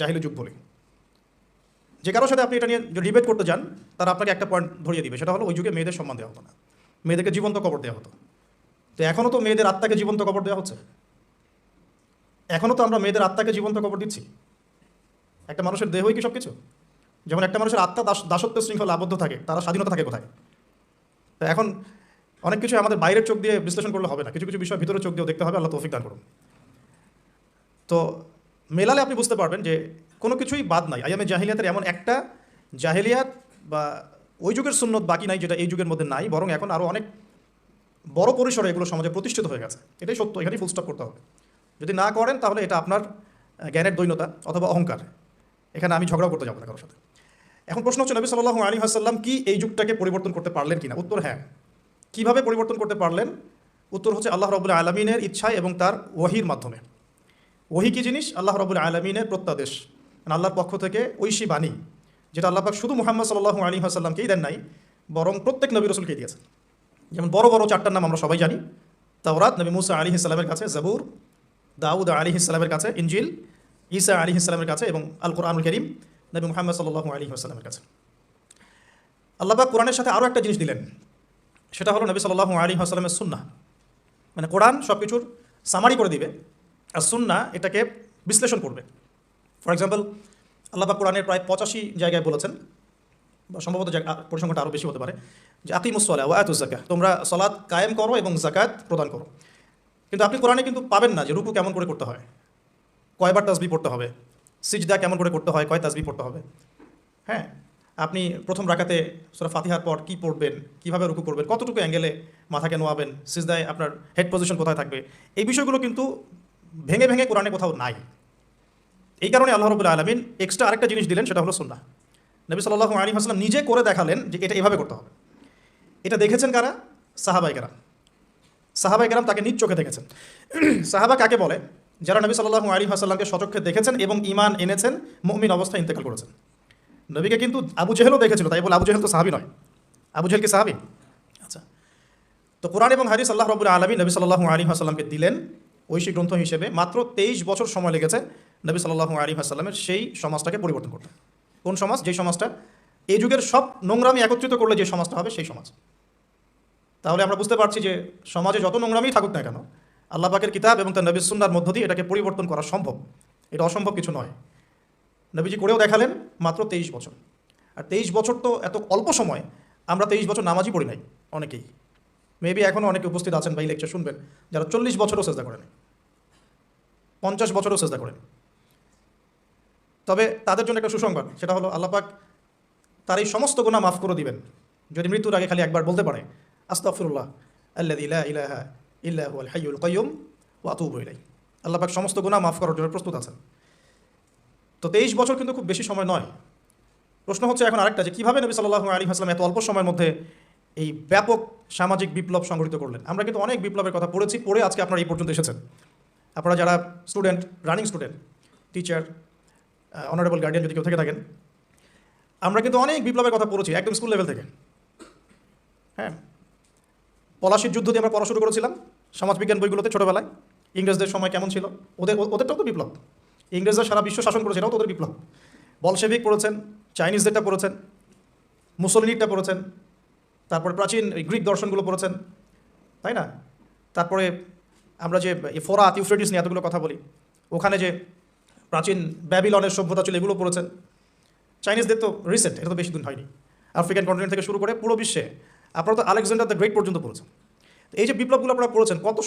জাহিলি যুগ বলি। যে কারোর সাথে আপনি এটা নিয়ে ডিবেট করতে যান, তারা আপনাকে একটা পয়েন্ট ধরিয়ে দিবে, সেটা হলো ওই যুগে মেয়েদের সম্মান দেওয়া হতো না, মেয়েদেরকে জীবন্ত কবর দেওয়া হতো। তো এখনও তো মেয়েদের আত্মাকে জীবন্ত কবর দেওয়া হচ্ছে, এখনও তো আমরা মেয়েদের আত্মাকে জীবন্ত কবর দিচ্ছি। একটা মানুষের দেহই কি সব কিছু? যেমন একটা মানুষের আত্মা দাসত্ব শৃঙ্খলা আবদ্ধ থাকে, তারা স্বাধীনতা থাকে কোথায়? তো এখন অনেক কিছু আমাদের বাইরের চোখ দিয়ে বিশ্লেষণ করলে হবে না, কিছু কিছু বিষয় ভিতরের চোখ দিয়েও দেখতে হবে। আল্লাহ তৌফিক দান করুন। তো মেলালে আপনি বুঝতে পারবেন যে কোনো কিছুই বাদ নাই। আইয়ামে জাহিলিয়াতের এমন একটা জাহিলিয়াত বা ওই যুগের সুন্নত বাকি নাই যেটা এই যুগের মধ্যে নাই, বরং এখন আরও অনেক বড় পরিসরে এগুলো সমাজে প্রতিষ্ঠিত হয়ে গেছে। এটাই সত্য, এখানেই ফুল স্টপ করতে হবে। যদি না করেন তাহলে এটা আপনার জ্ঞানের দৈন্যতা অথবা অহংকার। এখানে আমি ঝগড়াও করতে যাবো না কারোর সাথে। এখন প্রশ্ন হচ্ছে, নবী সাল্লাল্লাহু আলাইহি ওয়াসাল্লাম কি এই যুগটাকে পরিবর্তন করতে পারলেন কিনা? উত্তর হ্যাঁ। কিভাবে পরিবর্তন করতে পারলেন? উত্তর হচ্ছে আল্লাহ রাব্বুল আলামিনের ইচ্ছায় এবং তার ওহীর মাধ্যমে। ওহী কি জিনিস? আল্লাহ রাব্বুল আলামিনের প্রত্যাদেশ, মানে আল্লাহর পক্ষ থেকে ঐশী বাণী, যেটা আল্লাহ পাক শুধু মুহাম্মদ সাল্লাল্লাহু আলাইহি ওয়াসাল্লামকেই দেন নাই, বরং প্রত্যেক নবী রাসূলকেই দিয়েছেন। যেমন বড় বড় চারটার নাম আমরা সবাই জানি। তাওরাত নবী মুসা আলাইহিস সালামের কাছে, জাবুর দাউদ আলাইহিস সালামের কাছে, ইনজিল ঈসা আলাইহিস সালামের কাছে, এবং আল কোরআনুল কারীম নবী মুহাম্মদ সাল্লাল্লাহু আলাইহি ওয়াসাল্লামের কাছে। আল্লাহ পাক কোরআনের সাথে আরও একটা জিনিস দিলেন, সেটা হলো নবী সাল্লাল্লাহু আলাইহি ওয়াসাল্লামের সুন্নাহ। মানে কোরআন সব কিছুর সামারি করে দিবে, আর সুন্নাহ এটাকে বিশ্লেষণ করবে। ফর এক্সাম্পল, আল্লাহ পাক কোরআনের প্রায় 85 জায়গায় বলেছেন, বা সম্ভবত পরিসংখ্যানটা আরও বেশি হতে পারে, যে আকিমুস সালাহ ওয়া আতুজ যাকাহ, তোমরা সালাত কায়েম করো এবং যাকাত প্রদান করো। কিন্তু আপনি কোরআনে কিন্তু পাবেন না যে রুকু কেমন করে করতে হয়, কয়বার তাসবিহ পড়তে হবে, সিজদা কেমন করে করতে হয়, কয় তাসবিহ পড়তে হবে। হ্যাঁ, আপনি প্রথম রাকাতে সূরা ফাতিহার পর কি পড়বেন, কিভাবে রুকু করবেন, কতটুকু অ্যাঙ্গেলে মাথাকে নোয়াবেন, সিজদায় আপনার হেড পজিশন কোথায় থাকবে, এই বিষয়গুলো কিন্তু ভেঙে ভেঙে কোরআনে কোথাও নাই। এই কারণে আল্লাহ রাব্বুল আলামিন এক্সট্রা আরেকটা জিনিস দিলেন, সেটা হলো সুন্নাহ। নবী সাল্লাল্লাহু আলাইহি ওয়াসাল্লাম নিজে করে দেখালেন যে এটা এভাবে করতে হবে। এটা দেখেছেন কারা? সাহাবায়ে কেরাম। সাহাবায়ে কেরাম তাকে নিজ চোখে দেখেছেন। সাহাবা কাকে বলে? যারা নবী সাল্লাল্লাহু আলাইহি ওয়াসাল্লামকে সচক্ষে দেখেছেন এবং ঈমান এনেছেন, মুমিন অবস্থায় ইন্তেকাল করেছেন। নবীকে কিন্তু আবু জেহেলও দেখেছিল, তাই বলে আবু জেহেল তো সাহাবী নয়। আবু জেহেল কি সাহাবী? আচ্ছা, তো কোরআন এবং হাদিস আল্লাহ রাব্বুল আলামিন নবী সাল্লাল্লাহু আলাইহি ওয়াসাল্লামকে দিলেন ঐশী গ্রন্থ হিসেবে। মাত্র 23 বছর সময় লেগেছে নবী সাল্লাল্লাহু আলাইহি ওয়াসাল্লামের সেই সমাজটাকে পরিবর্তন করতে। কোন সমাজ? যেই সমাজটা এই যুগের সব নোংরামি একত্রিত করলে যে সমাজটা হবে, সেই সমাজ। তাহলে আমরা বুঝতে পারছি যে সমাজে যত নোংরামি থাকুক না কেন, আল্লাহ পাকের কিতাব এবং তার নবীর সুন্নাহর মধ্য দিয়ে এটাকে পরিবর্তন করা সম্ভব। এটা অসম্ভব কিছু নয়। নবীজি করেও দেখালেন মাত্র 23 বছর। আর 23 বছর তো এত অল্প সময়। আমরা 23 বছর নামাজই পড়ি নাই অনেকেই। মেবি এখনও অনেকে উপস্থিত আছেন বা এই লেকচার শুনবেন যারা 40 বছরও সেজদা করেন, 50 বছরও সেজদা করেন। তবে তাদের জন্য একটা সুসংবাদ, সেটা হলো আল্লাহ পাক তার এই সমস্ত গুনাহ মাফ করে দিবেন যদি মৃত্যুর আগে খালি একবার বলতে পারে, আস্তাগফিরুল্লাহ আল্লাযী লা ইলাহা ইল্লা হুয়াল হাইয়ুল কাইয়্যুম ওয়া আতুবু ইলাইহি। আল্লাহ পাক সমস্ত গুনাহ মাফ করার জন্য প্রস্তুত আছেন। তো 23 বছর কিন্তু খুব বেশি সময় নয়। প্রশ্ন হচ্ছে এখন আরেকটা, যে কীভাবে নবী সাল্লাল্লাহু আলাইহি ওয়াসাল্লাম এত অল্প সময়ের মধ্যে এই ব্যাপক সামাজিক বিপ্লব সংগঠিত করলেন? আমরা কিন্তু অনেক বিপ্লবের কথা পড়েছি, পড়ে আজকে আপনারা এই পর্যন্ত এসেছেন। আপনারা যারা student, running student, teacher, honourable guardian যদি কেউ থেকে থাকেন, আমরা কিন্তু অনেক বিপ্লবের কথা পড়েছি একদম স্কুল লেভেল থেকে। হ্যাঁ, পলাশির যুদ্ধ দিয়ে আমরা পড়া শুরু করেছিলাম সমাজবিজ্ঞান বইগুলোতে ছোটোবেলায়। ইংরেজদের সময় কেমন ছিল, ওদেরটাও তো বিপ্লব। ইংরেজরা সারা বিশ্ব শাসন করেছে, এটাও তো ওদের বিপ্লব। বলশেভিক পড়েছেন, চাইনিজদেরটা পড়েছেন, মুসলিনিরটা পড়েছেন, তারপরে প্রাচীন গ্রিক দর্শনগুলো পড়েছেন, তাই না? তারপরে আমরা যে ফোরাত, ইউফ্রেটিস নিয়ে এতগুলো কথা বলি, ওখানে যে প্রাচীন ব্যাবিলনের সভ্যতা ছিল, এগুলো পড়েছেন। চাইনিজদের তো রিসেন্ট, এটা তো বেশি দিন হয়নি। আফ্রিকান কন্টিনেন্ট থেকে শুরু করে পুরো বিশ্বে আপনারা তো আলেকজান্ডার দ্য গ্রেট পর্যন্ত পড়েছেন। তো এই যে বিপ্লবগুলো আপনারা পড়েছেন, কত